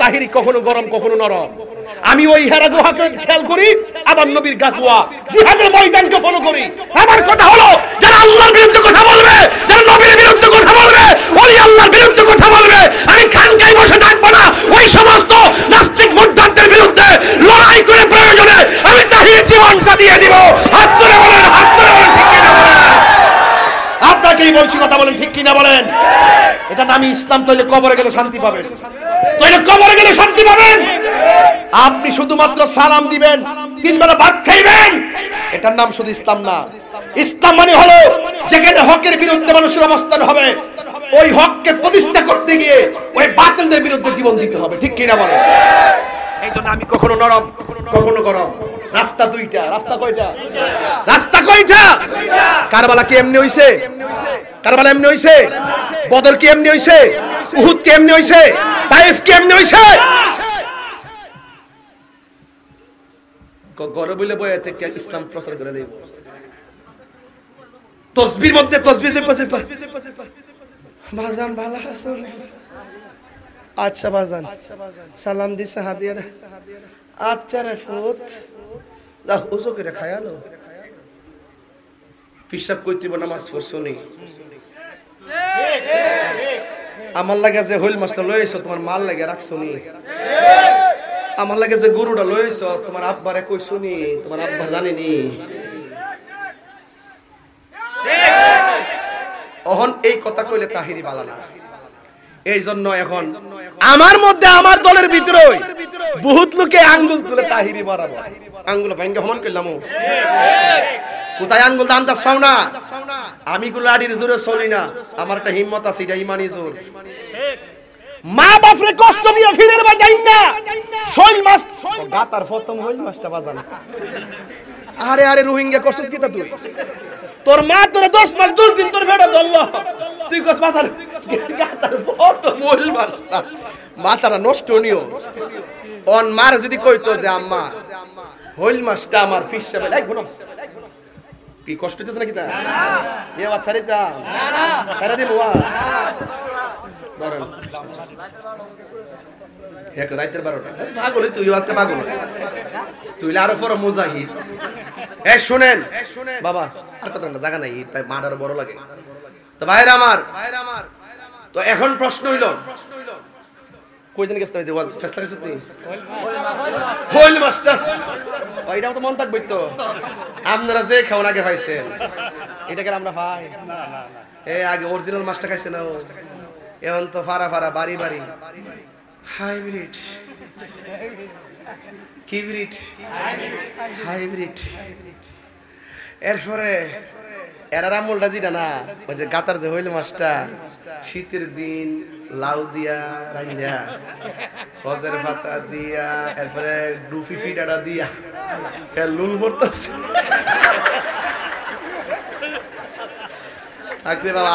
তাহিরি কখনো গরম কখনো নরম। আমি ওই হেরা গুহাকে খেয়াল করি, আবার নবীর গাজওয়া জিহাদের ময়দানকে ফলো করি। আমার কথা হলো, যারা আল্লাহর বিরুদ্ধে কথা বলবে, যারা নবীর বিরুদ্ধে কথা বলবে, ওই আল্লাহর বিরুদ্ধে কথা বলবে, আমি খানকায় বসে থাকবো না। ওই সমস্ত নাস্তিক মুরতাদদের বিরুদ্ধে লড়াই করে প্রয়োজনে আমি তাহির জীবনটা দিয়ে দিব। হাত ধরে বলেন, হাত ধরে বলেন, ঠিক কিনা বলেন? আপনাকেই বলছি, কথা বলেন, ঠিক কিনা বলেন? এটা নামই ইসলাম। তাহলে কবরে গেলে শান্তি পাবেন, তাহলে কবরে গেলে শান্তি পাবেন। আপনি শুধুমাত্র সালাম দিবেন, 3 বেলা ভাত খাইবেন, এটার নাম শুধু ইসলাম না। ইসলাম মানে হলো যেখানে হকের বিরুদ্ধে মানুষের অবস্থান হবে, ওই হককে প্রতিষ্ঠা করতে গিয়ে ওই বাতিলদের বিরুদ্ধে জীবন দিতে হবে, ঠিক কিনা বলেন? এই জন্য আমি কখনো নরম কখনো গরম। রাস্তা দুইটা। রাস্তা কয়টা? রাস্তা কয়টা? কারবালা কি এমনি হইছে? কারবালা এমনি হইছে? বদর কি এমনি হইছে? উহুদ কি এমনি হইছে? তায়েফ কি এমনি হইছে? গরব বলে বয়ে থেকে ইসলাম প্রচার করে দেব। তসবির মধ্যে তসবিহ যে পাশে বাজান ভালো আছেন? আচ্ছা বাজান, সালাম দিছে হাদিয়া। আচ্ছা রে ফুত, দা ওজো করে খায়ালো। পিশাব কইতিব, নামাজ পড়ছনি। আমার লাগে যে হইল মাছটা লইছো, তোমার মাল লাগে রাখছনি। আমার লাগে যে গরুটা লইছো, তোমার আব্বারে কইছনি, তোমার আব্বা জানেনি। অহন এই কথা কইলে তাহিরি বালা না। এই জন্য এখন আমার মধ্যে, আমার দলের ভিতরে বহুত লোকে আঙ্গুল তুলে তাহিরি মারাবো। আঙ্গুল ভাঙ্গে সমান করলাম। কোথায় আঙ্গুল দানটা চাও না? আমি গুলাড়ির জোরে চলি না, আমার একটা হিম্মত আছে, এটা ইমানি জোর। মা বাপরে কষ্ট দিয়ে ফিরের বাজাই না। শৈল মাছ গাতার প্রথম হইল মাছটা বাজান। আরে আরে রোহিঙ্গা করছিস কি তা তুই? তোর মা তোরে 10 মাস 10 দিন তোর ভেড়া ধরলো, তুই কস বাজার গাতার প্রথম হইল মাছটা। মাথাটা নষ্ট নিও। অন মার যদি কইতো যে আম্মা হইল মাছটা আমার ফিশ সাবে লাইক গুনো, কি কষ্ট হইতেছে নাকি তা? এ বাচ্চা রে তা সারা দিন ওয়া ধরেন এক রাতের 12টা। পাগল তুই, একটা পাগল তুই। আরো পর মুজাহিদ। এ শুনেন বাবা, আর কত না জায়গা নাই, তাই মাডার বড় লাগে। তো ভাইরা আমার, তো এখন প্রশ্ন হইল, কয়জন গেছে যে ওয়াজ ফেসলা গেছে তুই? হইল মাস্টার ওইটাও তো মন থাকবে তো। আপনারা যে খাওয়ার আগে পাইছেন, এটাকে আমরা পাই এ আগে অরিজিনাল মাছটা খাইছে না। এখন তো ফারা ফারা বাড়ি বাড়ি হাইব্রিড, কিব্রিড, হাইব্রিড। এরপরে এরার আমলটা যেটা না, ওই যে গাতার যে হইল মাছটা শীতের দিন লাউ দিয়া রাইন্দা, ফজের পাতা দিয়া, এরপরে ডুফি ফিডাটা দিয়া লুল পড়তেছে। থাকবে বাবা,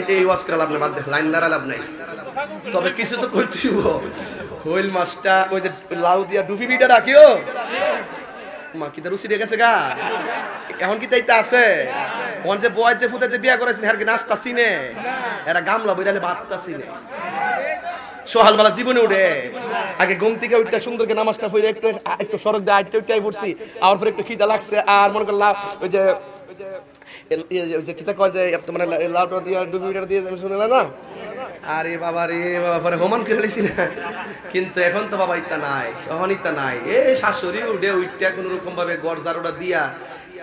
এটা এই ওয়াজ করে লাভ নাই, বাদ দেখ, লাইন লড়া লাভ নাই। তবে কিছু তো কইতেই হইল মাছটা ওই যে লাউ দিয়া ডুফি ফিডা রাখিও মা কি রুচি দিয়ে গেছে গা। এখন কি তাইতে আছে? ওন যে বয় যে ফুটাইতে বিয়া করেছেন হের কি নাস্তা চিনে? এরা গামলা বইরালে ভাতটা চিনে। সকালবেলা জীবনে উঠে আগে ঘুম থেকে উঠতে সুন্দরকে নামাজটা পড়ে একটু একটু সড়ক দিয়ে আটটা উঠে পড়ছি, আর পরে একটু খিদা লাগছে, আর মনে করলাম ওই যে কিতা কয় যে মানে লাউটা দিয়ে ডুবিটা দিয়ে শুনলাম না, আরে বাবা রে বাবা, পরে হোমান করে লিছি না। কিন্তু এখন তো বাবা ইত্যা নাই, এখন ইত্যা নাই। এ শাশুড়ি উঠে উঠটা কোন রকম ভাবে গড় জারুটা দিয়া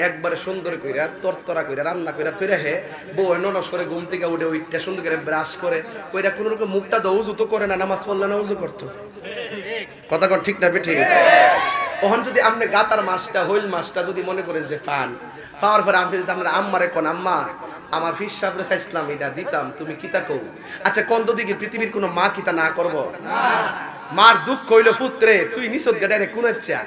একবারে সুন্দর কইরা তরতরা কইরা রান্না কইরা থইরা হে বউ ননস করে ঘুম থেকে উঠে উঠটা সুন্দর করে ব্রাশ করে কইরা কোন রকম মুখটা তো উজু তো করে না, নামাজ পড়লে না উজু করতো। কথা কর ঠিক না বেঠিক? ওহন যদি আপনি গাতার মাছটা হইল মাছটা যদি মনে করেন যে ফান পাওয়ার পরে আপনি যদি আপনার আম্মারে কোন আম্মা আমার ফিস সাহেবরে চাইছিলাম এটা দিতাম, তুমি কিতা কও? আচ্ছা কোন দিকে পৃথিবীর কোন মা কিতা না করবো? মার দুঃখ কইলো পুত্রে তুই নিছদ গাড়ি কোন ইচ্ছা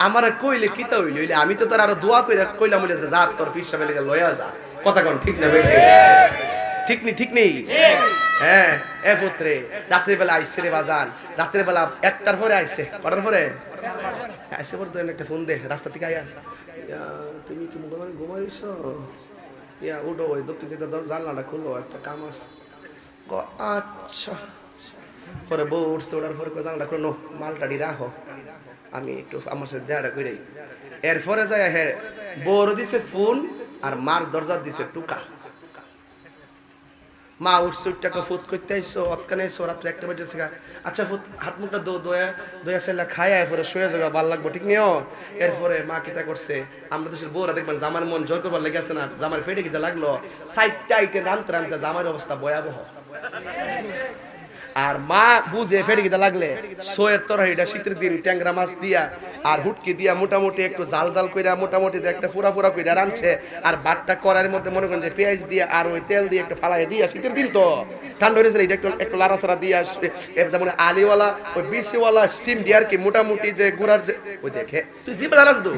আমার কইলে কিতা হইল? আমি তো তোর আরো দোয়া কইরা কইলাম বলে যা তোর ফিস সাহেব লেগে লয়া যা। কথা কোন ঠিক না বেঠিক? ঠিক নি ঠিক নেই? হ্যাঁ এ পুত্রে রাত্রে বেলা আইছে রে বাজান, রাত্রে বেলা 1টার পরে আইছে, কটার পরে আইছে? পরে তো একটা ফোন দে রাস্তা থেকে আয়া, তুমি কি ঘুমাইছো? ইয়া উঠো, ওই দক্ষিণ দিকে জানলাটা খুলো, একটা কাম আছে। আচ্ছা পরে বউ উঠছে, ওঠার পরে জানলা কোনো মালটাড়ি রাখো, আমি একটু আমার সাথে দেয়াটা করে। এরপরে যায় হ্যাঁ বউর দিছে ফোন আর মার দরজা দিছে টুকা। মা উঠছে, টাকা ফুট করতে আইসো, অতকানে আইসো, রাত্রে 1টা বাজে। আচ্ছা ফুট হাত মুখটা দয়া সেলা খায় এরপরে শুয়ে যাওয়া ভাল লাগবো, ঠিক নিও। এরপরে মা কিতা করছে, আমরা দেশের বউরা দেখবেন জামার মন জয় করবার লেগে আছে না, জামার ফেটে কিতা লাগলো, সাইডটা আইটে রানতে রানতে জামার অবস্থা ভয়াবহ। আর মা বুঝে ফেটে কিতা লাগলে সোয়ের তরকারিটা শীতের দিন ট্যাংরা মাছ দিয়া আর হুটকি দিয়া মোটামুটি একটু জাল জাল কইরা মোটামুটি যে একটা ফুরা ফুরা কইরা রানছে, আর বাটটা করার মধ্যে মনে করেন যে পেঁয়াজ দিয়া আর ওই তেল দিয়ে একটু ফালাই দিয়া, শীতের দিন তো ঠান্ডা হয়েছে, এটা একটু লাড়াছাড়া দিয়া যেমন আলিওয়ালা ওই বিসিওয়ালা সিম দিয়ে আর কি মোটামুটি যে গুড়ার যে ওই দেখে তুই জিব্বা দাঁড়াস দু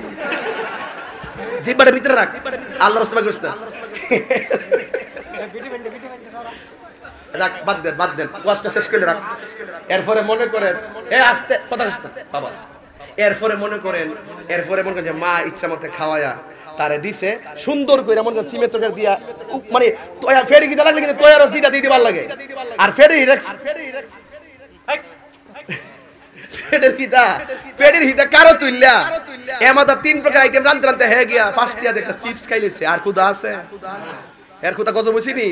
জিব্বাটা ভিতরে রাখ, আল্লাহর রাস্তা করিস না। রাখ, বাদ দেন ওয়াজটা শেষ করে রাখ। এরপরে মনে করেন আস্তে কথা বাবা, এরপরে মনে করেন যে মা ইচ্ছা মতো খাওয়ায়া তারে দিছে সুন্দর করে, মনে করেন সিমের তরকারি দিয়া, মানে তয়া ফেরি কিটা লাগলে কিন্তু তয়ারও জিটা দিতে ভালো লাগে। আর ফেডের হিতা কারো তুইলা এমাদা 3 প্রকার আইটেম রানতে রানতে হয়ে গিয়া ফার্স্ট ইয়ার একটা চিপস খাইলেছে, আর খুদা আছে এর কথা গজব হইছিনি।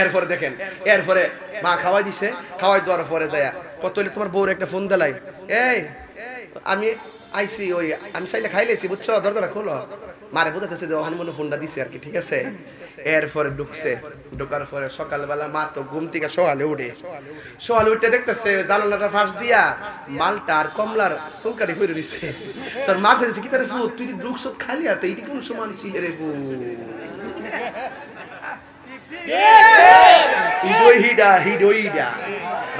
এরপরে দেখেন, এরপরে মা খাওয়াই দিছে, খাওয়াই দেওয়ার পরে যায় কত হইলে তোমার বউর একটা ফোন দিলাই, এই আমি আইসি, ওই আমি চাইলে খাইলেছি বুঝছো, দরজাটা খোলো। মারে বোঝাতেছে যে ওখানে মনে ফোনটা দিছে আর কি, ঠিক আছে। এরপরে ঢুকার পরে সকালবেলা মা তো ঘুম থেকে সকালে উঠে দেখতেছে জানালাটা ফাঁস দিয়া মালটা আর কমলার চুলকাটি ফিরে দিছে। তোর মা কইছে কি তারে ফুট তুই ঢুকছ খালি হাতে, এইটি কোন সমান ছিল রে বউ,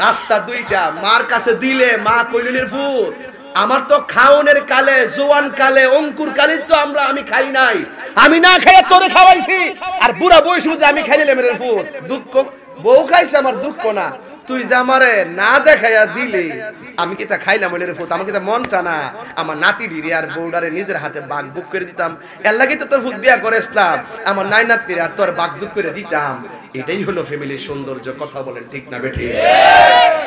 রাস্তা দুইটা, মার কাছে দিলে মা কইলের ফুট। আমার তো খাওনের কালে জোয়ান কালে অঙ্কুর কালে তো আমি খাই নাই, আমি না খাইয়া তোরে খাওয়াইছি, আর বুড়া বয়স বুঝে আমি খাইলাম রে ফুট। দুঃখ বউ খাইছে আমার দুঃখ না, তুই যে আমারে না দেখাইয়া দিলে আমি কি তা খাইলাম রে ফুট, আমাকে তা মন চানা আমার নাতি ডিরে আর বউডারে নিজের হাতে বাঘ বুক করে দিতাম, এর লাগি তো তোর ফুট বিয়া করে আসলাম, আমার নাই নাতির আর তোর বাঘ যুগ করে দিতাম। এটাই হলো ফ্যামিলির সৌন্দর্য, কথা বলেন ঠিক না বেঠি?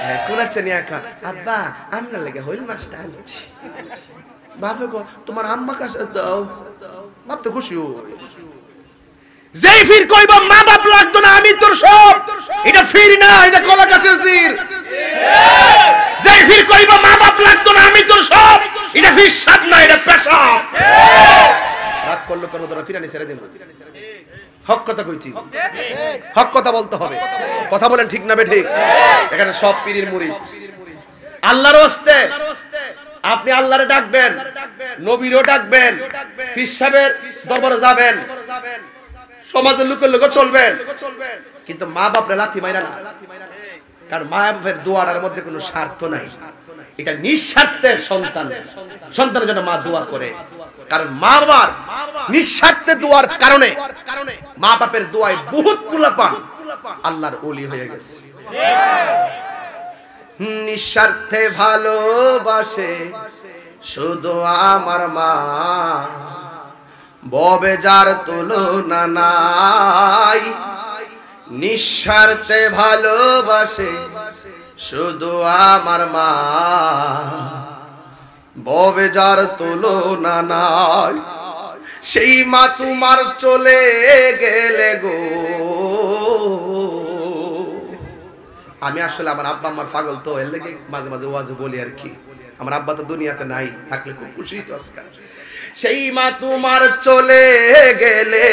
হ্যাঁ কোন আছে নিয়ে একা আব্বা আমি না লাগে হইল মাছটা আনছি, বাপে গো তোমার আম্মা কাছে দাও, বাপ তো খুশি যেই ফির কইবা মা বাপ লাগতো না আমি তোর সব, এটা ফির না, এটা কলা গাছের জির। যেই ফির কইবা মা বাপ লাগতো না আমি তোর সব, এটা ফির সাদ না, এটা পেশাব। রাগ করলো করবো তোরা ফিরানি ছেড়ে দিন, হক কথা কইছি, হক কথা বলতে হবে, কথা বলেন ঠিক না বেঠিক? এখানে সব পীরের মুরিদ আল্লাহর ওয়াস্তে আপনি আল্লাহরে ডাকবেন, নবীরও ডাকবেন, পীর সাহেবের দরবারে যাবেন, সমাজের লোকের লোক চলবেন, কিন্তু মা বাপরে লাথি মাইরা না। কারণ মা বাপের দোয়ার মধ্যে কোনো স্বার্থ নাই, এটা নিঃস্বার্থের সন্তানের জন্য মা দোয়া করে। কারণ মা বাবার নিঃস্বার্থে দোয়ার কারণে মা বাপের দোয়ায় বহুত পোলাপান আল্লাহর ওলি হয়ে গেছে। নিঃস্বার্থে ভালোবাসে শুধু আমার মা, ববে যার তুলনা নাই। নিঃস্বার্থে ভালোবাসে শুধু আমার মা, ববে যার তুলনা নাই। সেই মা তোমার চলে গেলে গো, আমি আসলে আমার আব্বা আমার পাগল তো, এর লেগে মাঝে মাঝে ওয়াজে বলি আর কি, আমার আব্বা তো দুনিয়াতে নাই, থাকলে খুব খুশি তো আজকাল। সেই মা তোমার চলে গেলে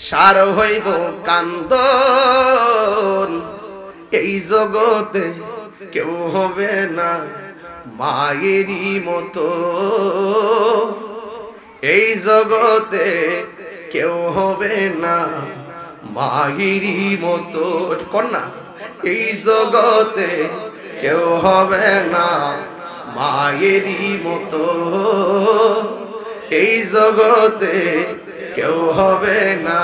সার হইব কান্দন, এই জগতে কেউ হবে না মায়েরই মতো, এই জগতে কেউ হবে না মায়েরই মতো। কন্যা এই জগতে কেউ হবে না মায়েরই মতো, এই জগতে কেউ হবে না।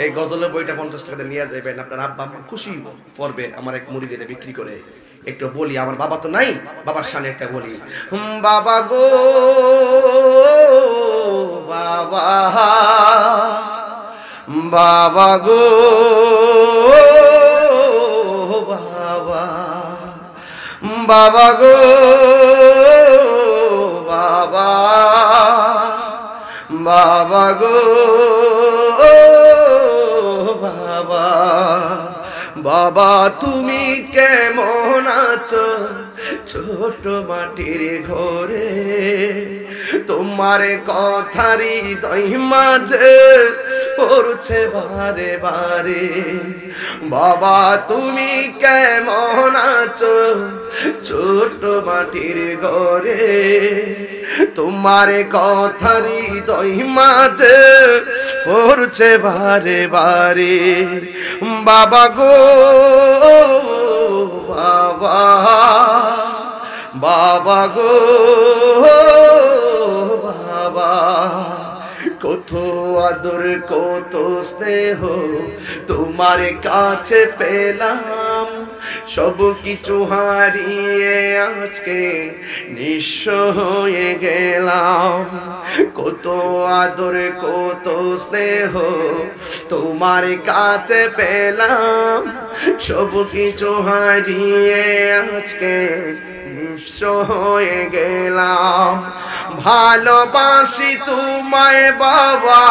এই গজলের বইটা 50 টাকাতে নিয়ে যাবেন, আপনার আব্বা আম্মা খুশি পড়বে। আমার এক মুড়ি দিয়ে বিক্রি করে একটু বলি, আমার বাবা তো নাই, বাবার সামনে একটা বলি, বাবা গো বাবা, বাবা গো বাবা গো বাবা, বাবা গো বাবা, বাবা তুমি কেমন আছো ছোট মাটির ঘরে, তোমার কথারি হৃদয় মাঝে পড়ছে বারে বারে। বাবা তুমি কেমন আছো ছোট মাটির ঘরে, তোমার কথারি হৃদয় মাঝে পড়ছে বারে বারে। বাবা গো বাবা, বাবা গো বাবা, কত আদর কত স্নেহ তোমার কাছে পেলাম, সব কিছু হারিয়ে আজকে নিঃস্ব হয়ে গেলাম। কত আদর কত স্নেহ তোমার কাছে পেলাম, সব কিছু হারিয়ে আজকে নিঃস্ব হয়ে গেলাম। ভালোবাসি তোমায় বাবা,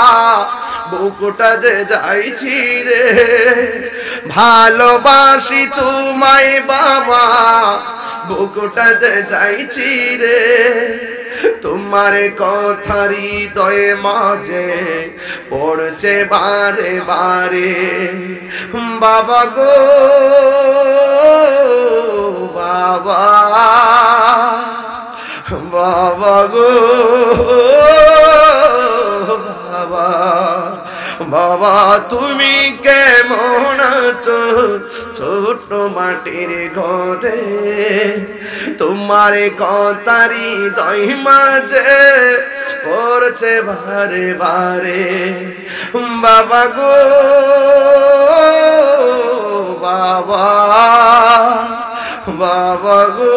বুকটা যে যাইছি রে, ভালোবাসি তোমায় বাবা, বুকটা যে যাইছি রে, তোমার কথারি হৃদয়ে মাঝে পড়ছে বারে বারে। বাবা গো বাবা, বাবা গো বাবা, বাবা তুমি কেমন আছো ছোট মাটির ঘরে, তোমার কথারি হৃদয় মাঝে পড়ছে বারে বারে। বাবা গো বাবা, বাবা গো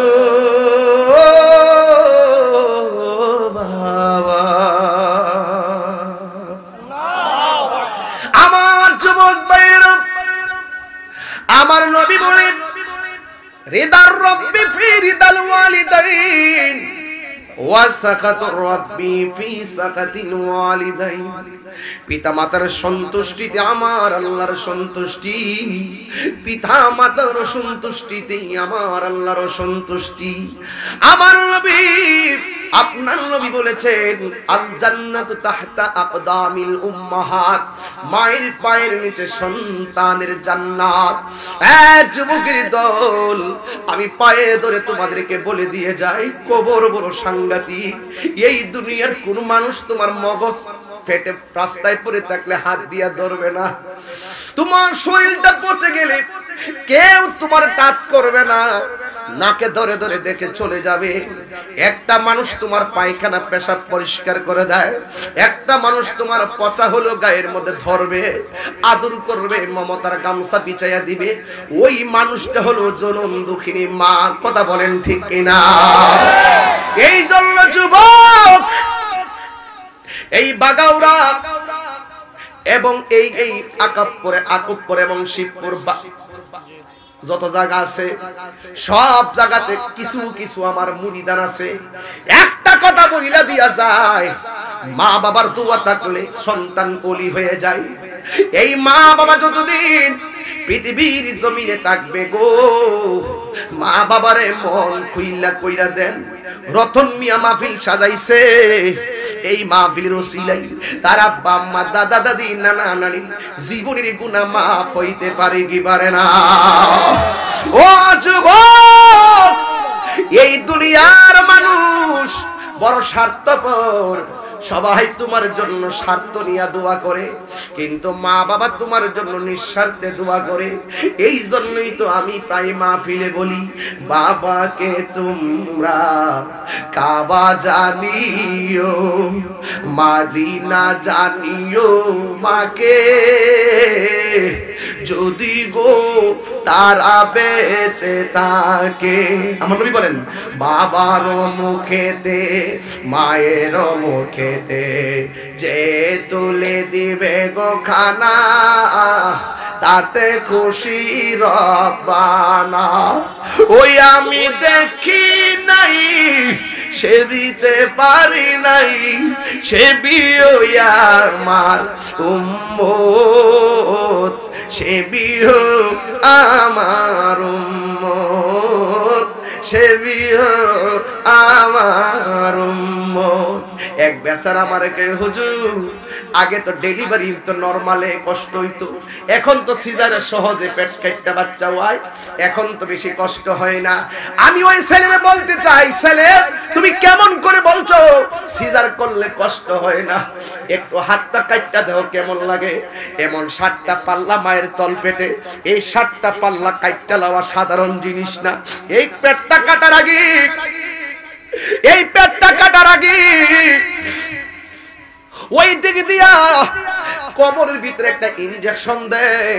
বাবা। আমার যুবক ভাইরা, আমার নবী বলেন রিদার রব্বি ফি রিদাল ওয়ালিদাইন ওয়া সাকাতুর রব্বি ফি সাকাতিল ওয়ালিদাইন। পিতা মাতার সন্তুষ্টিতে আমার আল্লাহর সন্তুষ্টি, পিতা মাতার সন্তুষ্টিতেই আমার আল্লাহর সন্তুষ্টি। আমার নবী, আপনার নবী বলেছেন আল জান্নাতু তাহতা আকদামিল উম্মাহাত, মায়ের পায়ের নিচে সন্তানের জান্নাত। যুবকের দল, আমি পায়ে ধরে তোমাদেরকে বলে দিয়ে যাই, কবর বড় সাংঘাতিক। এই দুনিয়ার কোন মানুষ তোমার মগজ ফেটে রাস্তায় পড়ে থাকলে হাত দিয়া ধরবে না, তোমার শরীরটা পচে গেলে কেউ তোমার টাচ করবে না, নাকে ধরে ধরে দেখে চলে যাবে। একটা মানুষ তোমার পায়খানা পেশাব পরিষ্কার করে দেয়, একটা মানুষ তোমার পচা হলো গায়ের মধ্যে ধরবে, আদর করবে, মমতার গামছা বিছাইয়া দিবে, ওই মানুষটা হলো জনম দুঃখিনী মা। কথা বলেন ঠিক কিনা? এই জন্য যুবক, এই বাগাউরা এবং এই আকাবপুর এবং শিবপুর যত জায়গা আছে, সব জায়গাতে কিছু কিছু আমার মুরিদান আছে। একটা কথা বইলা দিয়া যায়, মা বাবার দোয়া থাকলে সন্তান ওলি হয়ে যায়। এই মা বাবা যতদিন পৃথিবীর জমিনে থাকবে গো, মা বাবারে মন খুইলা কইরা দেন। রতন মিয়া মাহফিল সাজাইছে, এই মাহফিলের ওসিলাই তার আব্বা আম্মা দাদা দাদি নানা নানি জীবনের গুনাহ মাফ হইতে পারে কি পারে না? ও যুবক, এই দুনিয়ার মানুষ বড় স্বার্থপর, সবাই তোমার জন্য স্বার্থ নিয়ে দোয়া করে, কিন্তু মা বাবা তোমার জন্য নিঃস্বার্থে দোয়া করে। এই জন্যই তো আমি প্রায় মাহফিলে বলি, বাবাকে তোমরা কাবা জানিও, মাদিনা জানিও, মাকে যদি গো তারা বেঁচে থাকে। আমার নবী বলেন, বাবার মুখেতে মায়ের মুখেতে যে তুলে দিবে গো খানা, তাতে খুশি রব্বানা। ওই আমি দেখি নাই সেবিতে পারি নাই, সেবিও আমার উম্মত, সেবিও আমার উম্মত, সেবিও আমার উম্মত। এক বেচারা আমারে কে হুজুর, আগে তো ডেলিভারি তো নরমালে কষ্ট হইতো, এখন তো সিজারে সহজে পেট কাটতে বাচ্চা হয়, এখন তো বেশি কষ্ট হয় না। আমি ওই ছেলেরে বলতে চাই, ছেলে তুমি কেমন করে বলছো সিজার করলে কষ্ট হয় না? একটু হাতটা কাটটা দাও কেমন লাগে। এমন 7টা পাল্লা মায়ের তল পেটে, এই 7টা পাল্লা কাটটা লওয়া সাধারণ জিনিস না। এই পেটটা কাটার আগে, এই পেটটা কাটার আগে ওই দিক দিয়া কবরের ভিতরে একটা ইনজেকশন দেয়।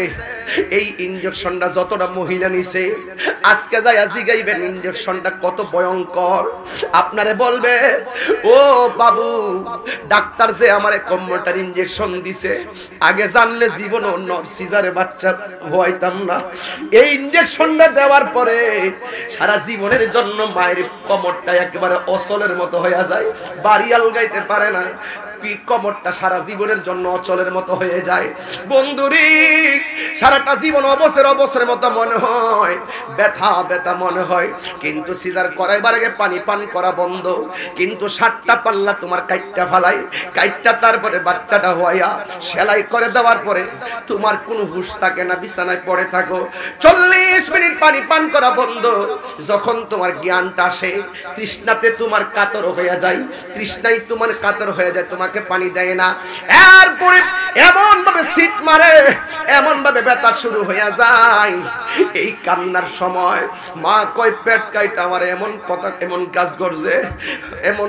এই ইনজেকশনটা যতটা মহিলা নিছে, আজকে যাই জিগাইবেন ইনজেকশনটা কত ভয়ঙ্কর। আপনারে বলবে, ও বাবু ডাক্তার যে আমারে কম্পিউটার ইনজেকশন দিছে, আগে জানলে জীবনও সিজারে বাচ্চা হইতাম না। এই ইনজেকশনটা দেওয়ার পরে সারা জীবনের জন্য মায়ের কোমরটা একেবারে অচলের মতো হয়ে যায়, বাড়ি আলগাইতে পারে না, কোমরটা সারা জীবনের জন্য অচলের মতো হয়ে যায়। বন্ধুরি সারাটা জীবন অবসরের মতো মনে হয়, ব্যথা ব্যথা মনে হয়, কিন্তু সিজার করাইবার আগে পানি পান করা বন্ধ। কিন্তু 7টা পাল্লা তোমার কাইটটা ফালাই, কাইটটা তারপরে বাচ্চাটা হইয়া সেলাই করে দেওয়ার পরে তোমার কোনো হুঁশ থাকে না, বিছানায় পড়ে থাকো। 40 মিনিট পানি পান করা বন্ধ। যখন তোমার জ্ঞানটা আসে, তৃষ্ণাতে তোমার কাতর হয়ে যায়, তৃষ্ণাই তোমার কাতর হয়ে যায়, তোমাকে পানি দেয় না। এরপরে এমন ভাবে সিট মারে, এমন ভাবে ব্যথা শুরু হয়ে যায়। এই কান্নার সময় মা কয় পেট কাইটা আমার এমন কথা, এমন কাজ করছে, এমন